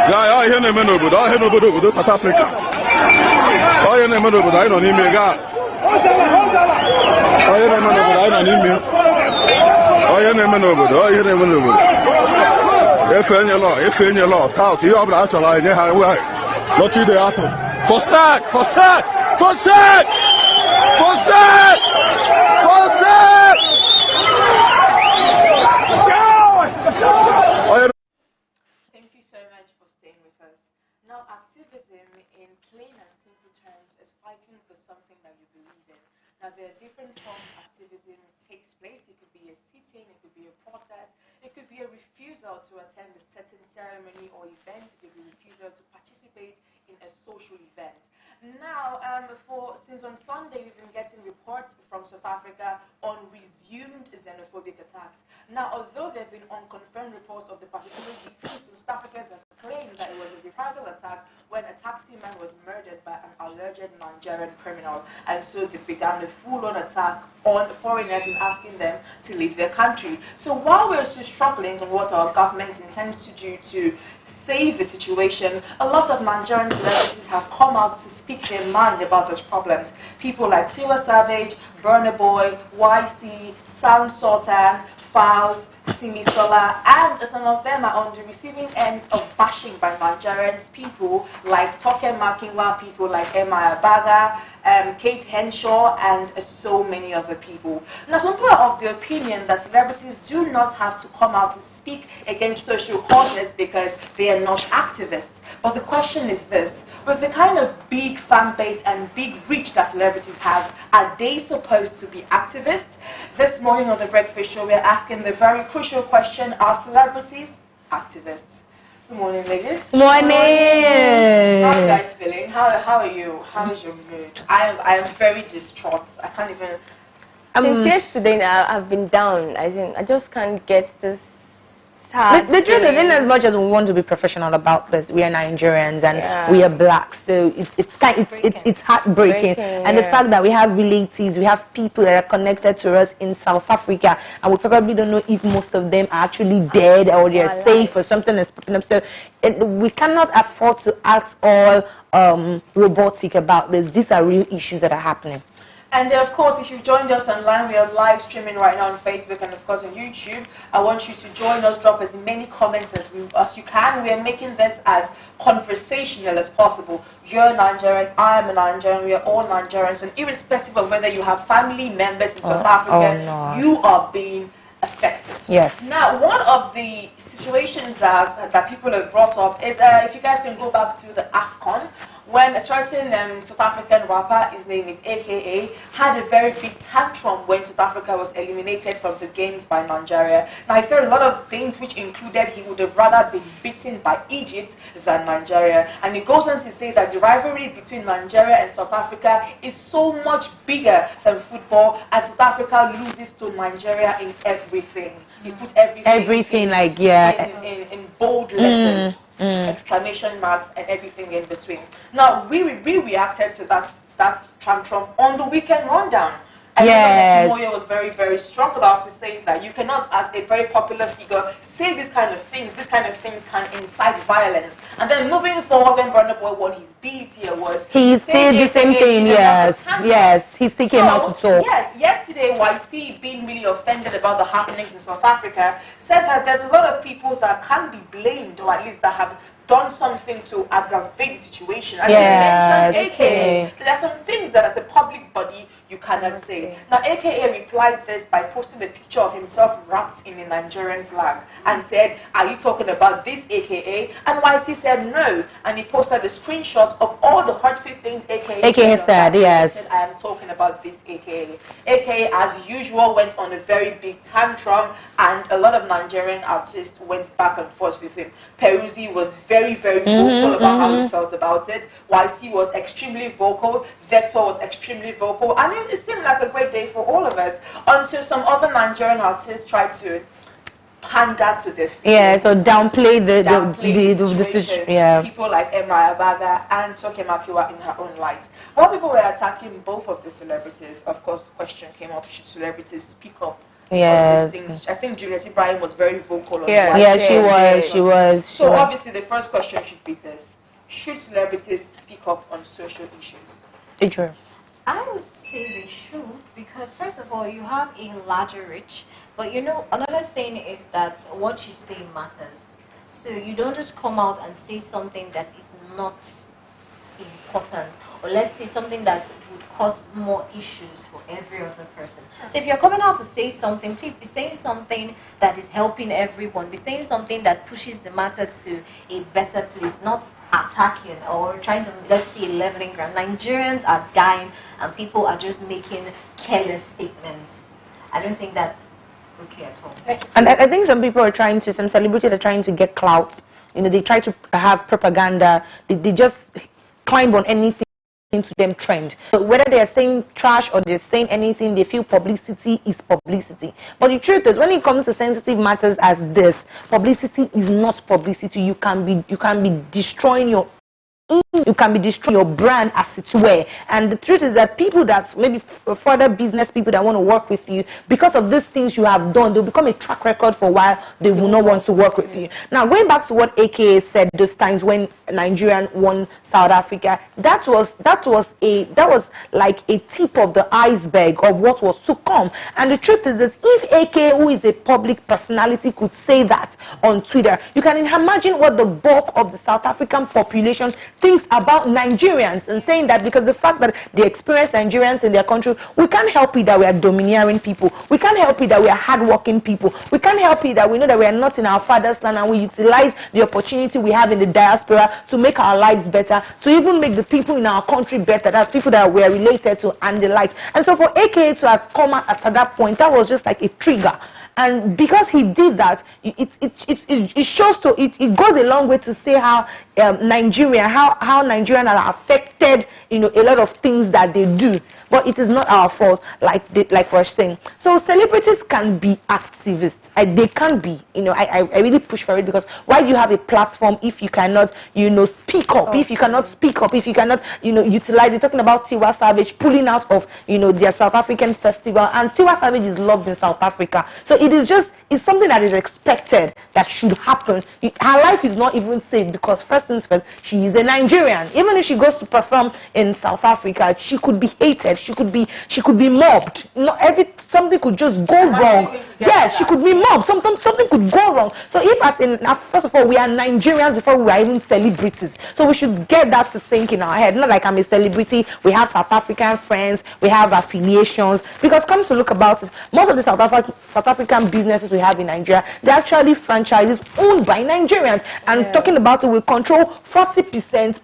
Yeah, here in Menobo, I have no South Africa. Oh, you're in Menobo, I don't need me. Oh, you're in Menobo, I don't need me. Oh, you're in Menobo, oh, you're in Menobo. If in your law, South, you are actually not to the apple. For sack. Thank you so much for staying with us. Now, activism in plain and simple terms is fighting for something that you believe in. Now, there are different forms of activism takes place. It could be a sit-in, it could be a protest, it could be a refusal to attend a certain ceremony or event, it could be a refusal to participate in a social event. Now, since on Sunday we've been getting reports from South Africa on resumed xenophobic attacks. Now, although there have been unconfirmed reports of the particular defense, some South Africans have claimed that it was a reprisal attack when a taxi man was murdered by an alleged Nigerian criminal. And so they began a full-on attack on foreigners and asking them to leave their country. So while we're still struggling on what our government intends to do to save the situation, a lot of Nigerian celebrities have come out to speak their mind about those problems. People like Tiwa Savage, Burna Boy, YC, Sound Sultan, Files, Simisola, and some of them are on the receiving ends of bashing by Nigerians, people like Toke Makinwa, people like Emma Abaga, Kate Henshaw, and so many other people. Now, some people are of the opinion that celebrities do not have to come out to speak against social causes because they are not activists. But the question is this: with the kind of big fan base and big reach that celebrities have, are they supposed to be activists? This morning on The Breakfast Show, we're asking the very crucial question: are celebrities activists? Good morning, ladies. Morning. How are you guys feeling? How are you? How is your mood? I am very distraught. I can't even... Since yesterday now, I've been down. I just can't get this sad The truth is, in as much as we want to be professional about this, we are Nigerians and we are black, so it's heartbreaking. And the fact that we have relatives, we have people that are connected to us in South Africa, and we probably don't know if most of them are actually dead or they are safe or something is popping up. So we cannot afford to act all robotic about this. These are real issues that are happening. And of course, if you've joined us online, we are live streaming right now on Facebook and of course on YouTube. I want you to join us, drop as many comments as you can. We are making this as conversational as possible. You're Nigerian, I am a Nigerian, we are all Nigerians, and irrespective of whether you have family members in South Africa, you are being affected. Yes. Now, one of the situations that people have brought up is, if you guys can go back to the AFCON, when a certain South African rapper, his name is AKA, had a very big tantrum when South Africa was eliminated from the games by Nigeria. Now, he said a lot of things which included he would have rather been beaten by Egypt than Nigeria. And he goes on to say that the rivalry between Nigeria and South Africa is so much bigger than football, and South Africa loses to Nigeria in everything. He put everything in bold letters. Exclamation marks and everything in between. Now, we reacted to that tantrum on the weekend rundown. And Moyo was very, very strong about it, saying that you cannot, as a very popular figure, say these kind of things. These kind of things can incite violence. And then moving forward, when Burna Boy won his BET Awards, he said the same thing. Yes, he's taking out to talk. Yes, yesterday, YC, being really offended about the happenings in South Africa, said that there's a lot of people that can be blamed, or at least that have done something to aggravate the situation. And he mentioned AKA. There are some things that as a public body you cannot say. Now, AKA replied this by posting a picture of himself wrapped in a Nigerian flag and said, "Are you talking about this AKA?" And YC said no. And he posted a screenshot of all the hurtful things AKA said. Yes. He said, "I am talking about this AKA." AKA, as usual, went on a very big tantrum, and a lot of Nigerian artists went back and forth with him. Peruzzi was very, very vocal about how he felt about it. YC was extremely vocal. Vector was extremely vocal. And it seemed like a great day for all of us until some other Nigerian artists tried to pander to their feelings. Yeah, so downplay the situation. People like Emma Abaga and Toke Makinwa in her own light. While people were attacking both of the celebrities, of course, the question came up: should celebrities speak up Yes. these things. I think Juliet Ibrahim was very vocal on Yeah. why Yeah, she was. So obviously the first question should be this: should celebrities speak up on social issues? True. I would say they should, because first of all, you have a larger reach. But you know, another thing is that what you say matters. So you don't just come out and say something that is not important, or let's say something that would cause more issues for every other person. So if you're coming out to say something, please be saying something that is helping everyone. Be saying something that pushes the matter to a better place, not attacking or trying to, let's say, leveling ground. Nigerians are dying and people are just making careless statements. I don't think that's okay at all. And I think some people are some celebrities are trying to get clout. You know, they try to have propaganda. They just climb on anything to them trend. So whether they are saying trash or they're saying anything, they feel publicity is publicity. But the truth is, when it comes to sensitive matters as this, publicity is not publicity. You can be destroying your brand, as it were. And the truth is that people that maybe further business people that want to work with you, because of these things you have done, they'll become a track record for a while. They will not want to work with you. Now, going back to what AKA said those times when Nigeria won South Africa, that was like a tip of the iceberg of what was to come. And the truth is that if AKA, who is a public personality, could say that on Twitter, you can imagine what the bulk of the South African population thinks about Nigerians, and saying that because the fact that they experience Nigerians in their country, we can't help it that we are domineering people. We can't help it that we are hardworking people. We can't help it that we know that we are not in our father's land, and we utilize the opportunity we have in the diaspora to make our lives better, to even make the people in our country better. That's people that we are related to and the like. And so for AKA to have come out at that point, that was just like a trigger. And because he did that, it shows to it goes a long way to say how Nigeria, how Nigerians are affected, a lot of things that they do. But it is not our fault, like we're saying. So celebrities can be activists. They can be. I really push for it, because why do you have a platform if you cannot, speak up? If you cannot speak up, if you cannot, utilize it. Talking about Tiwa Savage pulling out of, their South African festival, and Tiwa Savage is loved in South Africa. So it's something that is expected, that should happen. Her life is not even safe, because first things first, she is a Nigerian. Even if she goes to perform in South Africa, she could be hated. She could be mobbed. Something could just go wrong. Yes, she could be mobbed. Something could go wrong. So first of all, we are Nigerians before we are even celebrities. So we should get that to sink in our head. Not like I'm a celebrity. We have South African friends. We have affiliations. Because come to look about it, most of the South African businesses we have in Nigeria, they're actually franchises owned by Nigerians. And talking about it, we control 40%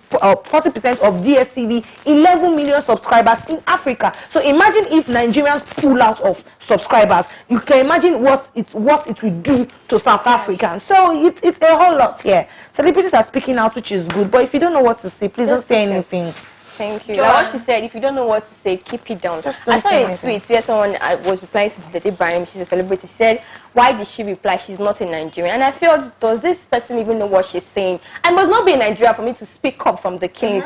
of DSTV, 11 million subscribers in Africa. So imagine if Nigerians pull out of subscribers. You can imagine what it will do to South Africans. So it's a whole lot here. Celebrities are speaking out, which is good. But if you don't know what to say, please don't say anything. Thank you. Like what she said, if you don't know what to say, keep it down. I saw a tweet where someone was replying to Juliet Ibrahim. She's a celebrity. She said, why did she reply? She's not a Nigerian. And I felt, does this person even know what she's saying? I must not be in Nigeria for me to speak up from the killings.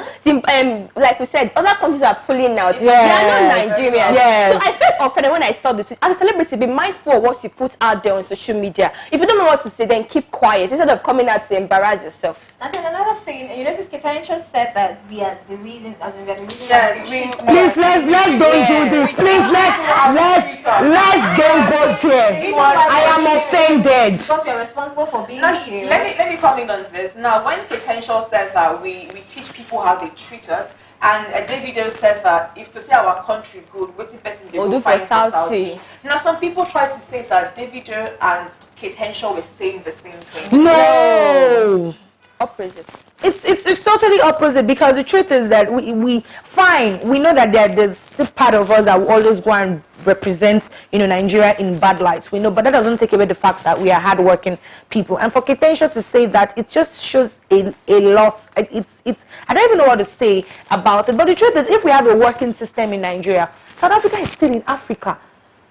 Like we said, other countries are pulling out. They are not Nigerians. So I felt offended when I saw this tweet. As a celebrity, be mindful of what you put out there on social media. If you don't know what to say, then keep quiet instead of coming out to embarrass yourself. And then another thing, you notice Ketanji said that we are the reason, as in we are the reason. Please, let's don't do this. Please, let's don't go there. I am offended. Because we are responsible for being here. Let me comment on this. Now, when Potential says that we teach people how they treat us, and Davido says that if to say our country good, waiting person they will find for Saudi. Now, some people try to say that Davido and Kate Henshaw were saying the same thing. No. Opposite. It's totally opposite, because the truth is that we know that there's still part of us that will always go and represent Nigeria in bad lights. We know, but that doesn't take away the fact that we are hardworking people. And for Ketanji to say that, it just shows a lot. It's I don't even know what to say about it. But the truth is, if we have a working system in Nigeria, South Africa is still in Africa.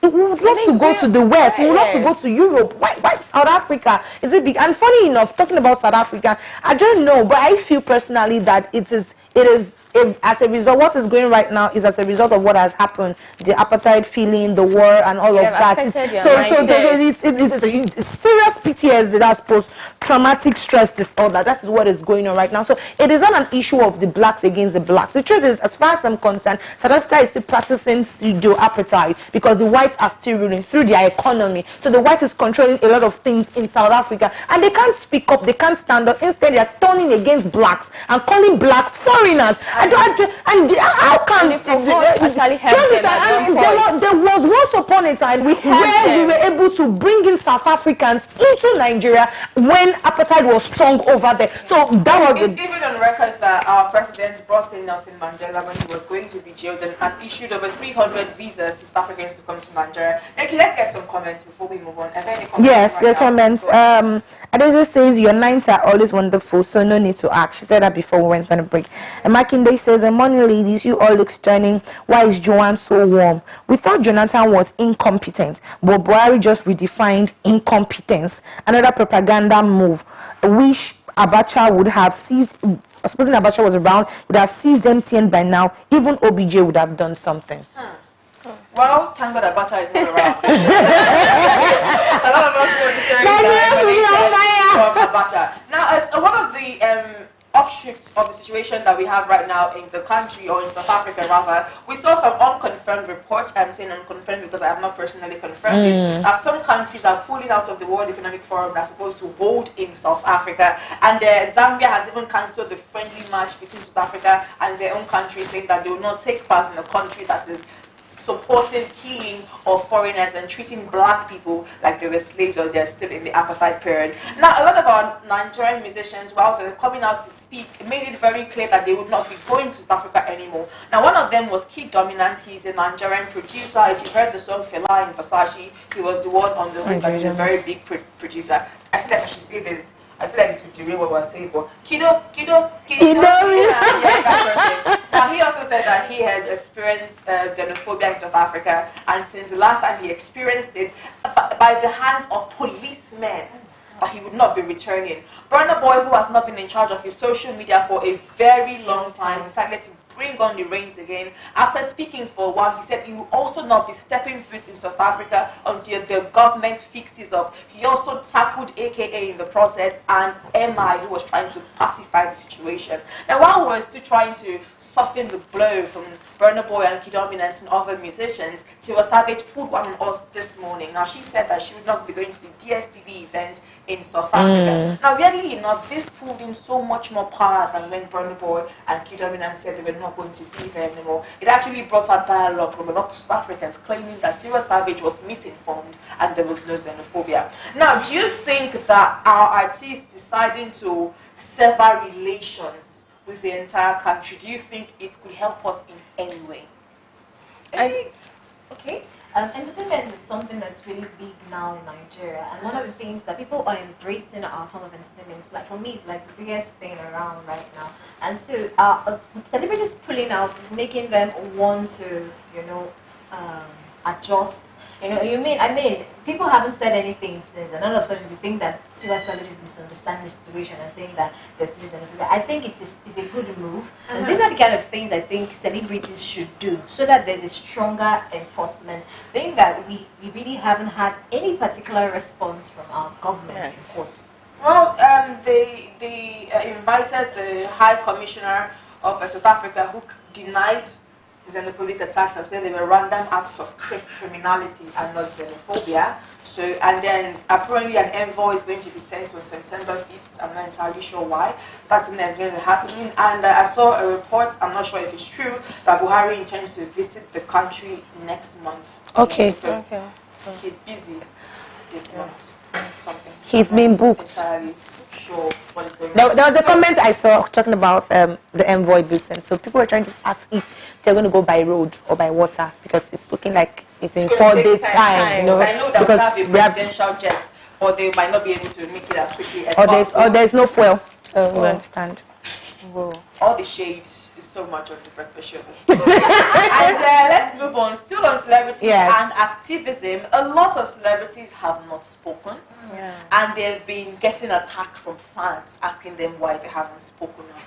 We would love to go to the West. We would love to go to Europe. Why South Africa? Is it big? And funny enough, talking about South Africa, I don't know, but I feel personally that it is as a result, what is going right now is as a result of what has happened, the apartheid feeling, the war, and all of that. It's serious PTSD, that's post-traumatic stress disorder. That is what is going on right now. So it is not an issue of the blacks against the blacks. The truth is, as far as I'm concerned, South Africa is still practicing pseudo-apartheid because the whites are still ruling through their economy. So the whites is controlling a lot of things in South Africa, and they can't speak up, they can't stand up. Instead, they are turning against blacks and calling blacks foreigners. And how can actually help them at one point? There was once upon a time where we were able to bring in South Africans into Nigeria when apartheid was strong over there. So that was it's given on record that our president brought in Nelson Mandela when he was going to be jailed and issued over 300 visas to South Africans to come to Nigeria. Okay, let's get some comments before we move on. Are there any comments? Yes, the comments. Adeza says your nights are always wonderful, so no need to ask. She said that before we went on a break. And Makinde says, morning ladies, you all look stunning. Why is Joanne so warm? We thought Jonathan was incompetent, but Buhari just redefined incompetence. Another propaganda move. I wish Abacha would have seized, supposing Abacha was around, would have seized MTN by now. Even OBJ would have done something. Well, thank God Abacha is not around. A lot of us were from Abacha. Now, as one of the offshoots of the situation that we have right now in the country, or in South Africa rather, we saw some unconfirmed reports. I'm saying unconfirmed because I have not personally confirmed it. Some countries are pulling out of the World Economic Forum that's supposed to hold in South Africa, and Zambia has even cancelled the friendly match between South Africa and their own country, saying that they will not take part in a country that is supporting killing of foreigners and treating black people like they were slaves or they're still in the apartheid period. Now, a lot of our Nigerian musicians, while they were coming out to speak, made it very clear that they would not be going to South Africa anymore. Now, one of them was Kid Dominant. He's a Nigerian producer. If you heard the song Fela in Versace, he was the one on the hook, and he's a very big producer. I feel like I should say this. I feel like it would derail what we're saying, but Kido. Now, he also said that he has experienced xenophobia in South Africa, and since the last time he experienced it, by the hands of policemen, that he would not be returning. Burna Boy, who has not been in charge of his social media for a very long time, decided to bring on the reins again. After speaking for a while, he said he will also not be stepping foot in South Africa until the government fixes up. He also tackled AKA in the process and MI, who was trying to pacify the situation. Now, while we were still trying to soften the blow from Burna Boy and Kid Dominant and other musicians, Tiwa Savage pulled one on us this morning. Now, she said that she would not be going to the DSTV event in South Africa. Now, weirdly enough, this pulled in so much more power than when Burna Boy and Kid Dominant said they were not going to be there anymore. It actually brought out dialogue from a lot of South Africans claiming that Tiwa Savage was misinformed and there was no xenophobia. Now, do you think that our artists deciding to sever relations with the entire country, do you think it could help us in any way? Okay. Entertainment is something that's really big now in Nigeria, and one of the things that people are embracing our form of entertainment, like for me, it's like the biggest thing around right now. And so, celebrities pulling out is making them want to, adjust. I mean, people haven't said anything since, and all of a sudden you think that Tiwa Savage is misunderstanding the situation and saying that there's xenophobia. I think it's a good move, and these are the kind of things I think celebrities should do so that there's a stronger enforcement. Being that we really haven't had any particular response from our government in court. Well, they invited the High Commissioner of South Africa, who denied xenophobic attacks and said they were random acts of criminality and not xenophobia. So, and then apparently an envoy is going to be sent on September 5th. I'm not entirely sure why. That's something that's going to be happening. And I saw a report, I'm not sure if it's true, that Buhari intends to visit the country next month. Okay. He's busy this month. Something. He's been booked. Entirely sure what is going on. There was a comment I saw talking about the envoy business. So people were trying to ask if they're going to go by road or by water, because it's looking like it's in 4 days' time. I know that because we have a presidential jet, or they might not be able to make it as quickly as possible. Or there's no fuel. So we understand. Whoa. All the shade is so much of the breakfast show. And let's move on. Still on celebrity and activism. A lot of celebrities have not spoken, and they've been getting attacked from fans asking them why they haven't spoken up.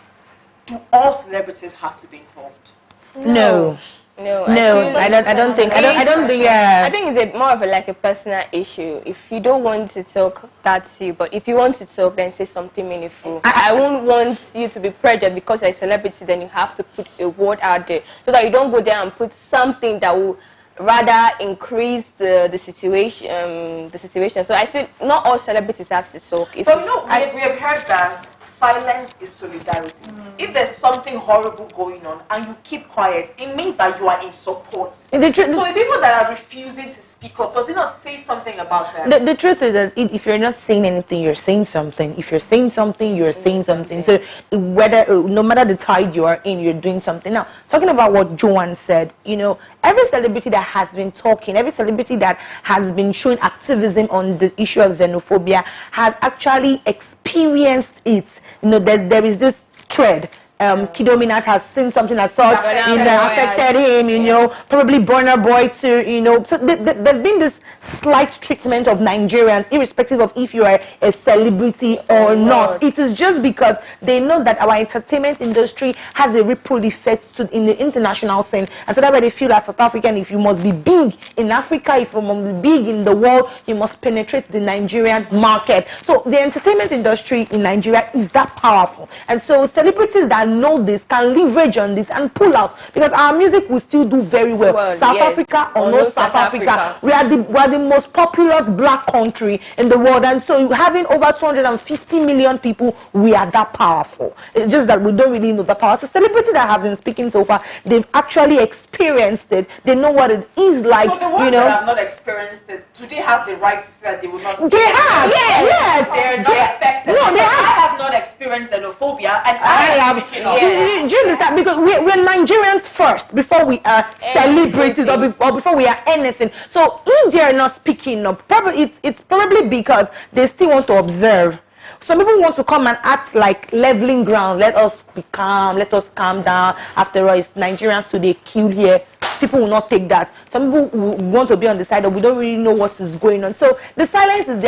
do all celebrities have to be involved? No. No, I don't think. Yeah. I think it's more of like a personal issue. If you don't want to talk, that's you. But if you want to talk, then say something meaningful. I won't want you to be pressured because you're a celebrity. Then you have to put a word out there so that you don't go there and put something that will rather increase the situation. So I feel not all celebrities have to talk. But you know, we have heard that silence is solidarity. If there's something horrible going on and you keep quiet, it means that you are in support. So the people that are refusing to speak up, does it not say something about them? The truth is that if you're not saying anything, you're saying something. If you're saying something, you're saying something. So no matter the tide you are in, you're doing something. Now, talking about what Joanne said, you know, every celebrity that has been talking, every celebrity that has been showing activism on the issue of xenophobia has actually experienced it. You know, there is this thread. Kido Minaj has seen something that affected him, you know, probably Burna Boy too, you know. So there's been this slight treatment of Nigerians, irrespective of if you are a celebrity or not. It is just because they know that our entertainment industry has a ripple effect in the international scene. And so that's why they feel as South African, if you must be big in Africa, if you must be big in the world, you must penetrate the Nigerian market. So the entertainment industry in Nigeria is that powerful. And so celebrities that know this can leverage on this and pull out, because our music will still do very well. South Africa or no South Africa, we are the most populous black country in the world, and so having over 250 million people, we are that powerful. It's just that we don't really know the power. So celebrities that have been speaking so far, they've actually experienced it. They know what it is like. So the ones that have not experienced it, do they have the rights that they will not? They have. Yes. They're not affected. No, they have. I have not experienced xenophobia, and I have. Do you understand? Because we're Nigerians first before we are celebrities or before we are anything. So if they're not speaking up, probably it's probably because they still want to observe. Some people want to come and act like leveling ground. Let us be calm. Let us calm down. After all, it's Nigerians today killed here. People will not take that. Some people want to be on the side of we don't really know what is going on. So the silence is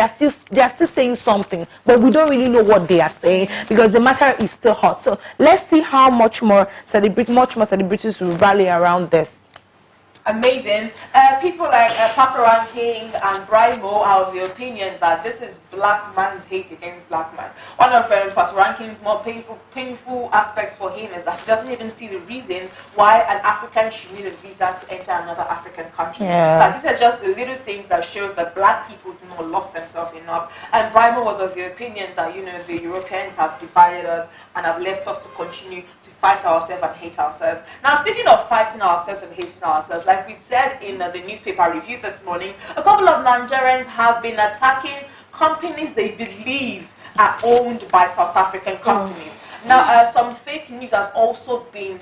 they are still saying something, but we don't really know what they are saying because the matter is still hot. So let's see how much more celebrities will rally around this. Amazing. People like Patoran King and Brimo are of the opinion that this is black man's hate against black man. One of Patoran King's more painful aspects for him is that he doesn't even see the reason why an African should need a visa to enter another African country. That these are just the little things that shows that black people do not love themselves enough. And Brimo was of the opinion that, you know, the Europeans have divided us and have left us to continue to fight ourselves and hate ourselves. Now, speaking of fighting ourselves and hating ourselves, like we said in the newspaper review this morning, a couple of Nigerians have been attacking companies they believe are owned by South African companies. Now, some fake news has also been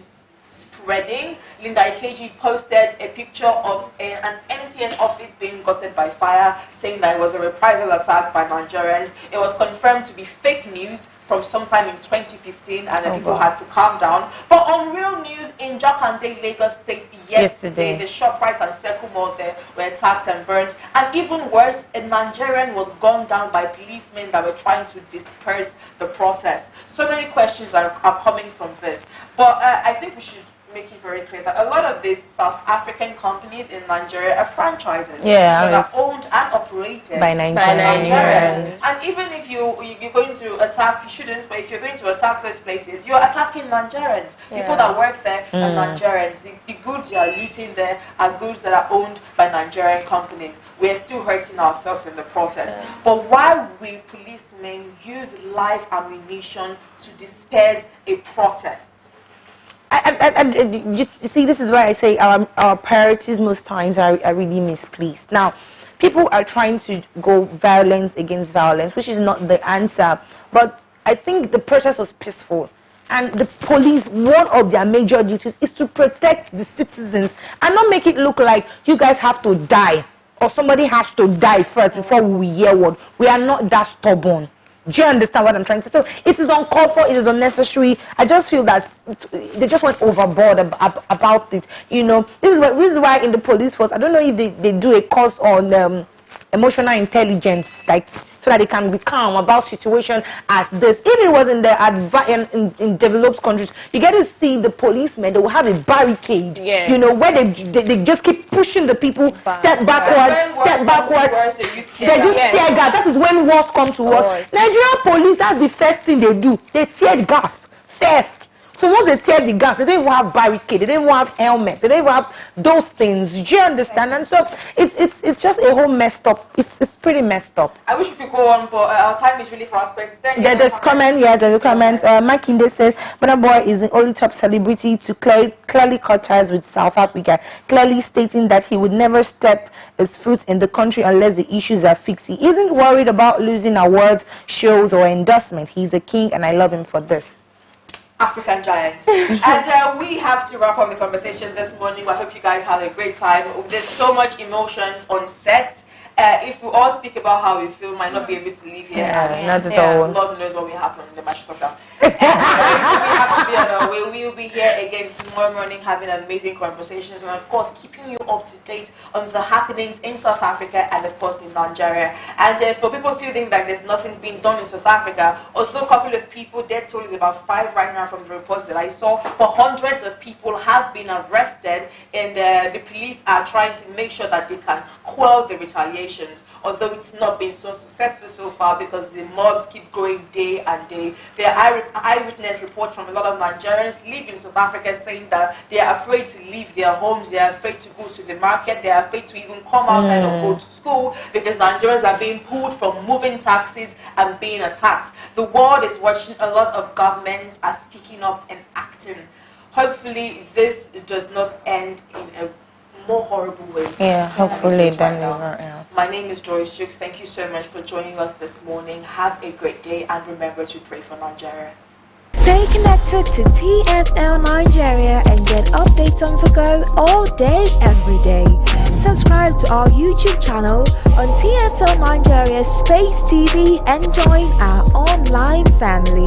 spreading. Linda Ikeji posted a picture of an MTN office being gutted by fire, saying that it was a reprisal attack by Nigerians. It was confirmed to be fake news from sometime in 2015, and then people had to calm down. But on Real News in Jakande, Lagos State, yesterday, the ShopRite and Circle Mall there were attacked and burnt. And even worse, a Nigerian was gunned down by policemen that were trying to disperse the protest. So many questions are coming from this. But I think we should make it very clear that a lot of these South African companies in Nigeria are franchises that are owned and operated by Nigerians. And even if you're going to attack, you shouldn't, but if you're going to attack those places, you're attacking Nigerians. People that work there are Nigerians. The goods you are looting there are goods that are owned by Nigerian companies. We're still hurting ourselves in the process. But why will policemen use live ammunition to disperse a protest? You see, this is why I say our priorities most times are really misplaced. Now, people are trying to go violence against violence, which is not the answer. But I think the protest was peaceful. And the police, one of their major duties is to protect the citizens and not make it look like you guys have to die or somebody has to die first before we hear what. We are not that stubborn. Do you understand what I'm trying to say? So it is uncalled for, it is unnecessary. I just feel that they just went overboard about it. You know, this is why in the police force, I don't know if they do a course on emotional intelligence, like, so that they can be calm about situation as this. If it was in the in developed countries, you get to see the policemen, they will have a barricade, you know, where they just keep pushing the people, step backward, they just tear gas. That is when wars come to wars. Nigerian police, that's the first thing they do. They tear gas first. So once they tear the gas, they don't even have barricade, they don't even have helmet, they don't even have those things. Do you understand? And so it's just a whole messed up. It's pretty messed up. I wish we could go on, but our time is really fast. But there's comment, there's a comment. Makinde says, Burna Boy is the only top celebrity to clearly cut ties with South Africa, clearly stating that he would never step his foot in the country unless the issues are fixed. He isn't worried about losing awards, shows, or endorsement. He's a king, and I love him for this. African giant. And we have to wrap up the conversation this morning. I hope you guys had a great time. There's so much emotions on set. If we all speak about how we feel, might not be able to leave here. Not at all. Lord knows what will happen in the match program. We have to be on our way. We will be here again tomorrow morning having amazing conversations and of course keeping you up to date on the happenings in South Africa and of course in Nigeria. And for people feeling like there's nothing being done in South Africa, also a couple of people, they're told about 5 right now from the reports that I saw, but hundreds of people have been arrested and the police are trying to make sure that they can quell the retaliations, although it's not been so successful so far because the mobs keep growing day and day. There are eyewitness reports from a lot of Nigerians living in South Africa saying that they are afraid to leave their homes, they are afraid to go to the market, they are afraid to even come outside or go to school because Nigerians are being pulled from moving taxis and being attacked. The world is watching. A lot of governments are speaking up and acting. Hopefully this does not end in a more horrible way. Yeah, hopefully then never. My name is Joyce Shooks. Thank you so much for joining us this morning. Have a great day and remember to pray for Nigeria. Stay connected to TSL Nigeria and get updates on the go all day, every day. Subscribe to our YouTube channel on TSL Nigeria Space TV and join our online family.